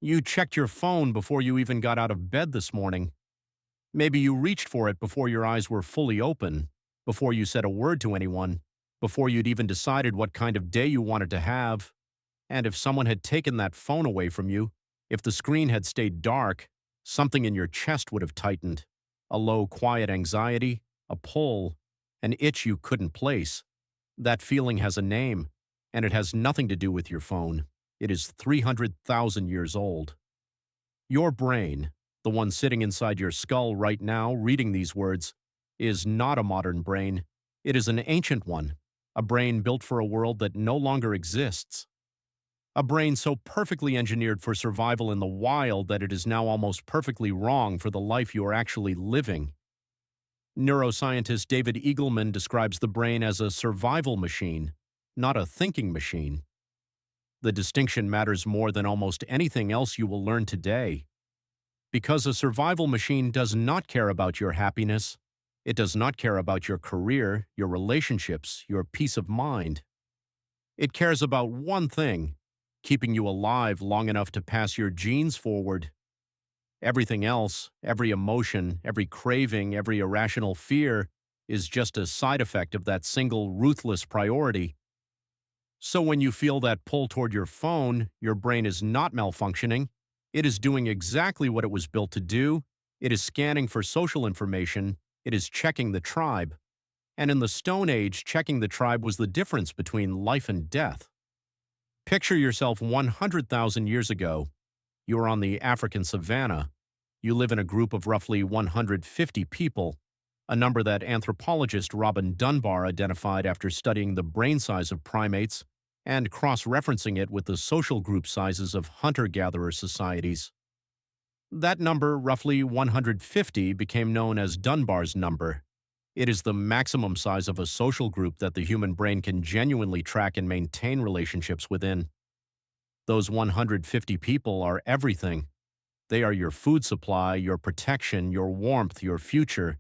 You checked your phone before you even got out of bed this morning. Maybe you reached for it before your eyes were fully open, before you said a word to anyone, before you'd even decided what kind of day you wanted to have. And if someone had taken that phone away from you, if the screen had stayed dark, something in your chest would have tightened. A low, quiet anxiety, a pull, an itch you couldn't place. That feeling has a name, and it has nothing to do with your phone. It is 300,000 years old. Your brain, the one sitting inside your skull right now reading these words, is not a modern brain. It is an ancient one, a brain built for a world that no longer exists. A brain so perfectly engineered for survival in the wild that it is now almost perfectly wrong for the life you are actually living. Neuroscientist David Eagleman describes the brain as a survival machine, not a thinking machine. The distinction matters more than almost anything else you will learn today. Because a survival machine does not care about your happiness, it does not care about your career, your relationships, your peace of mind. It cares about one thing: keeping you alive long enough to pass your genes forward. Everything else, every emotion, every craving, every irrational fear, is just a side effect of that single ruthless priority. So when you feel that pull toward your phone, your brain is not malfunctioning. It is doing exactly what it was built to do. It is scanning for social information. It is checking the tribe. And in the Stone Age, checking the tribe was the difference between life and death. Picture yourself 100,000 years ago. You are on the African savanna. You live in a group of roughly 150 people, a number that anthropologist Robin Dunbar identified after studying the brain size of primates and cross-referencing it with the social group sizes of hunter-gatherer societies. That number, roughly 150, became known as Dunbar's number. It is the maximum size of a social group that the human brain can genuinely track and maintain relationships within. Those 150 people are everything. They are your food supply, your protection, your warmth, your future.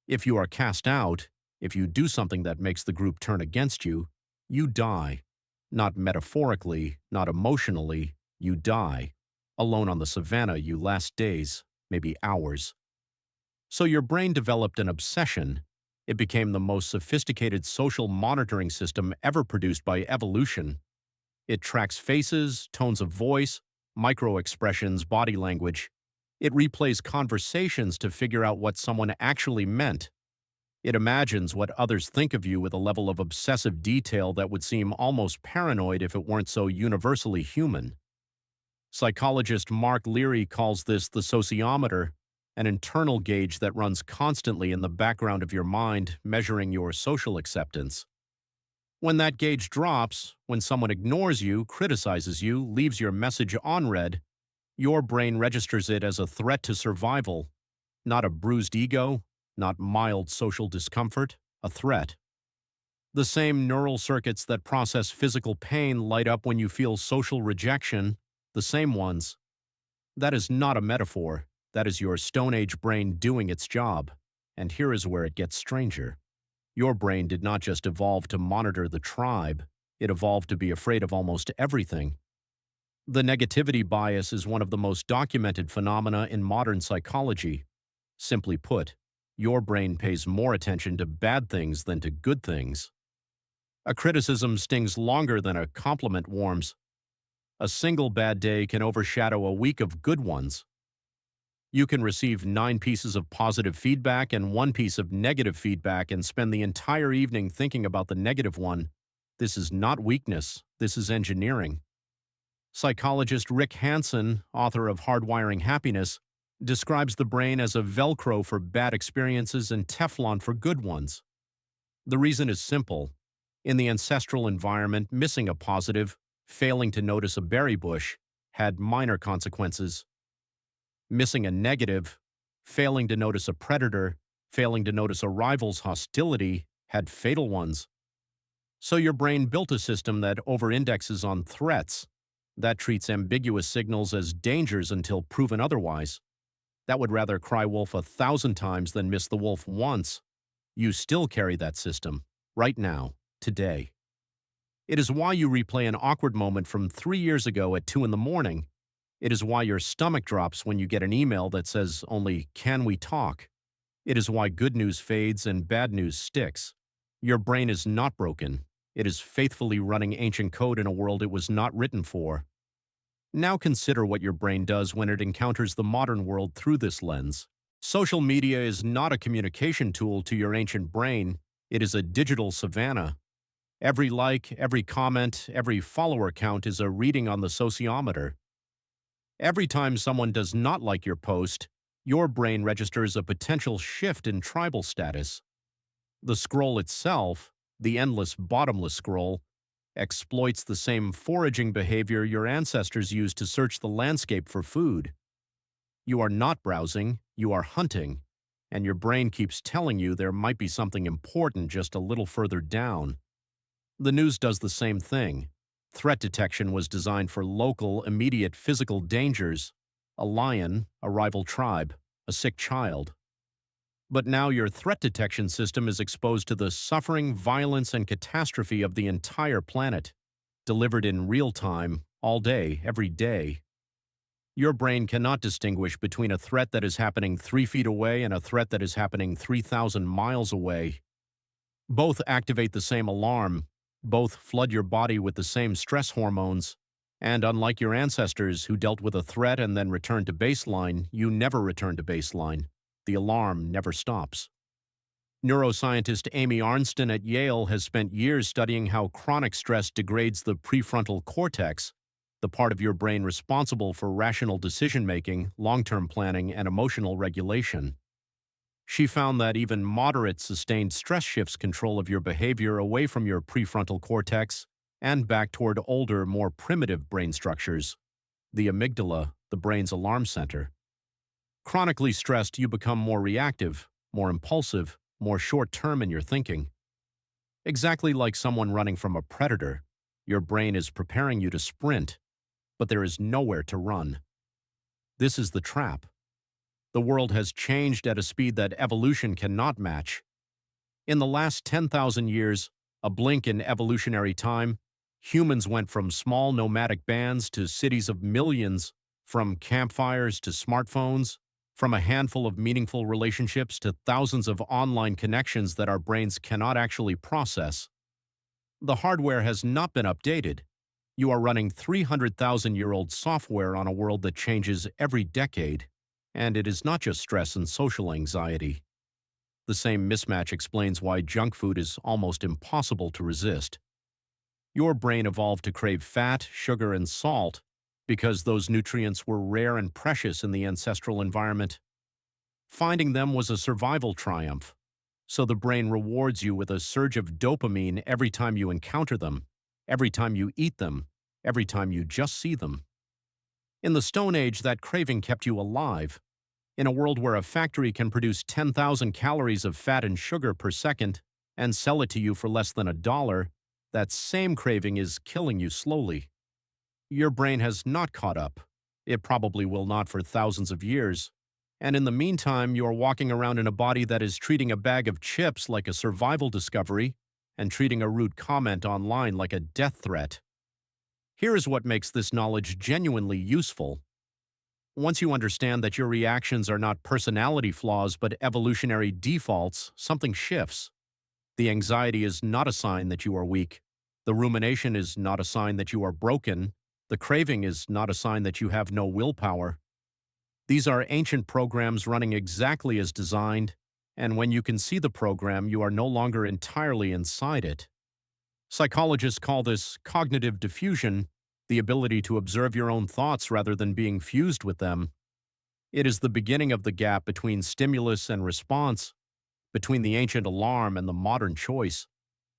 If you are cast out, if you do something that makes the group turn against you, you die. Not metaphorically, not emotionally, you die. Alone on the savannah, you last days, maybe hours. So your brain developed an obsession. It became the most sophisticated social monitoring system ever produced by evolution. It tracks faces, tones of voice, micro-expressions, body language. It replays conversations to figure out what someone actually meant. It imagines what others think of you with a level of obsessive detail that would seem almost paranoid if it weren't so universally human. Psychologist Mark Leary calls this the sociometer, an internal gauge that runs constantly in the background of your mind, measuring your social acceptance. When that gauge drops, when someone ignores you, criticizes you, leaves your message unread, your brain registers it as a threat to survival, not a bruised ego, not mild social discomfort, a threat. The same neural circuits that process physical pain light up when you feel social rejection, the same ones. That is not a metaphor. That is your Stone Age brain doing its job. And here is where it gets stranger. Your brain did not just evolve to monitor the tribe, it evolved to be afraid of almost everything. The negativity bias is one of the most documented phenomena in modern psychology. Simply put, your brain pays more attention to bad things than to good things. A criticism stings longer than a compliment warms. A single bad day can overshadow a week of good ones. You can receive 9 pieces of positive feedback and 1 piece of negative feedback and spend the entire evening thinking about the negative one. This is not weakness, this is engineering. Psychologist Rick Hansen, author of Hardwiring Happiness, describes the brain as a Velcro for bad experiences and Teflon for good ones. The reason is simple. In the ancestral environment, missing a positive, failing to notice a berry bush, had minor consequences. Missing a negative, failing to notice a predator, failing to notice a rival's hostility, had fatal ones. So your brain built a system that over-indexes on threats, that treats ambiguous signals as dangers until proven otherwise. That would rather cry wolf 1,000 times than miss the wolf once. You still carry that system, right now, today. It is why you replay an awkward moment from 3 years ago at 2 in the morning. It is why your stomach drops when you get an email that says only, "Can we talk?" It is why good news fades and bad news sticks. Your brain is not broken. It is faithfully running ancient code in a world it was not written for. Now consider what your brain does when it encounters the modern world through this lens. Social media is not a communication tool to your ancient brain. It is a digital savanna. Every like, every comment, every follower count is a reading on the sociometer. Every time someone does not like your post, your brain registers a potential shift in tribal status. The scroll itself, the endless bottomless scroll, exploits the same foraging behavior your ancestors used to search the landscape for food. You are not browsing, you are hunting, and your brain keeps telling you there might be something important just a little further down. The news does the same thing. Threat detection was designed for local, immediate physical dangers: a lion, a rival tribe, a sick child. But now your threat detection system is exposed to the suffering, violence, and catastrophe of the entire planet, delivered in real time, all day, every day. Your brain cannot distinguish between a threat that is happening 3 feet away and a threat that is happening 3,000 miles away. Both activate the same alarm, both flood your body with the same stress hormones, and unlike your ancestors who dealt with a threat and then returned to baseline, you never return to baseline. The alarm never stops. Neuroscientist Amy Arnston at Yale has spent years studying how chronic stress degrades the prefrontal cortex, the part of your brain responsible for rational decision-making, long-term planning, and emotional regulation. She found that even moderate sustained stress shifts control of your behavior away from your prefrontal cortex and back toward older, more primitive brain structures, the amygdala, the brain's alarm center. Chronically stressed, you become more reactive, more impulsive, more short-term in your thinking. Exactly like someone running from a predator, your brain is preparing you to sprint, but there is nowhere to run. This is the trap. The world has changed at a speed that evolution cannot match. In the last 10,000 years, a blink in evolutionary time, humans went from small nomadic bands to cities of millions, from campfires to smartphones, from a handful of meaningful relationships to thousands of online connections that our brains cannot actually process. The hardware has not been updated. You are running 300,000-year-old software on a world that changes every decade, and it is not just stress and social anxiety. The same mismatch explains why junk food is almost impossible to resist. Your brain evolved to crave fat, sugar, and salt because those nutrients were rare and precious in the ancestral environment. Finding them was a survival triumph, so the brain rewards you with a surge of dopamine every time you encounter them, every time you eat them, every time you just see them. In the Stone Age, that craving kept you alive. In a world where a factory can produce 10,000 calories of fat and sugar per second and sell it to you for less than $1, that same craving is killing you slowly. Your brain has not caught up. It probably will not for thousands of years. And in the meantime, you are walking around in a body that is treating a bag of chips like a survival discovery and treating a rude comment online like a death threat. Here is what makes this knowledge genuinely useful. Once you understand that your reactions are not personality flaws but evolutionary defaults, something shifts. The anxiety is not a sign that you are weak. The rumination is not a sign that you are broken. The craving is not a sign that you have no willpower. These are ancient programs running exactly as designed, and when you can see the program, you are no longer entirely inside it. Psychologists call this cognitive diffusion, the ability to observe your own thoughts rather than being fused with them. It is the beginning of the gap between stimulus and response, between the ancient alarm and the modern choice.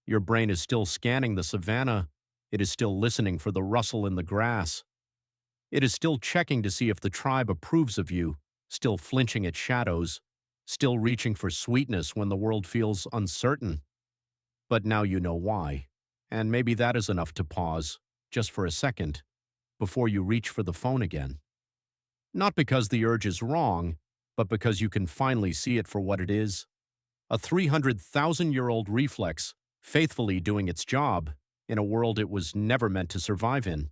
Your brain is still scanning the savanna. It is still listening for the rustle in the grass. It is still checking to see if the tribe approves of you, still flinching at shadows, still reaching for sweetness when the world feels uncertain. But now you know why, and maybe that is enough to pause, just for a second, before you reach for the phone again. Not because the urge is wrong, but because you can finally see it for what it is. A 300,000-year-old reflex, faithfully doing its job, in a world it was never meant to survive in.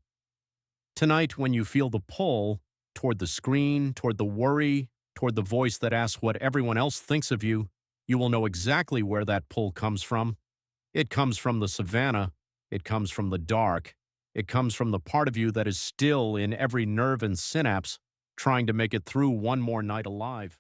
Tonight, when you feel the pull, toward the screen, toward the worry, toward the voice that asks what everyone else thinks of you, you will know exactly where that pull comes from. It comes from the savannah. It comes from the dark. It comes from the part of you that is still in every nerve and synapse, trying to make it through one more night alive.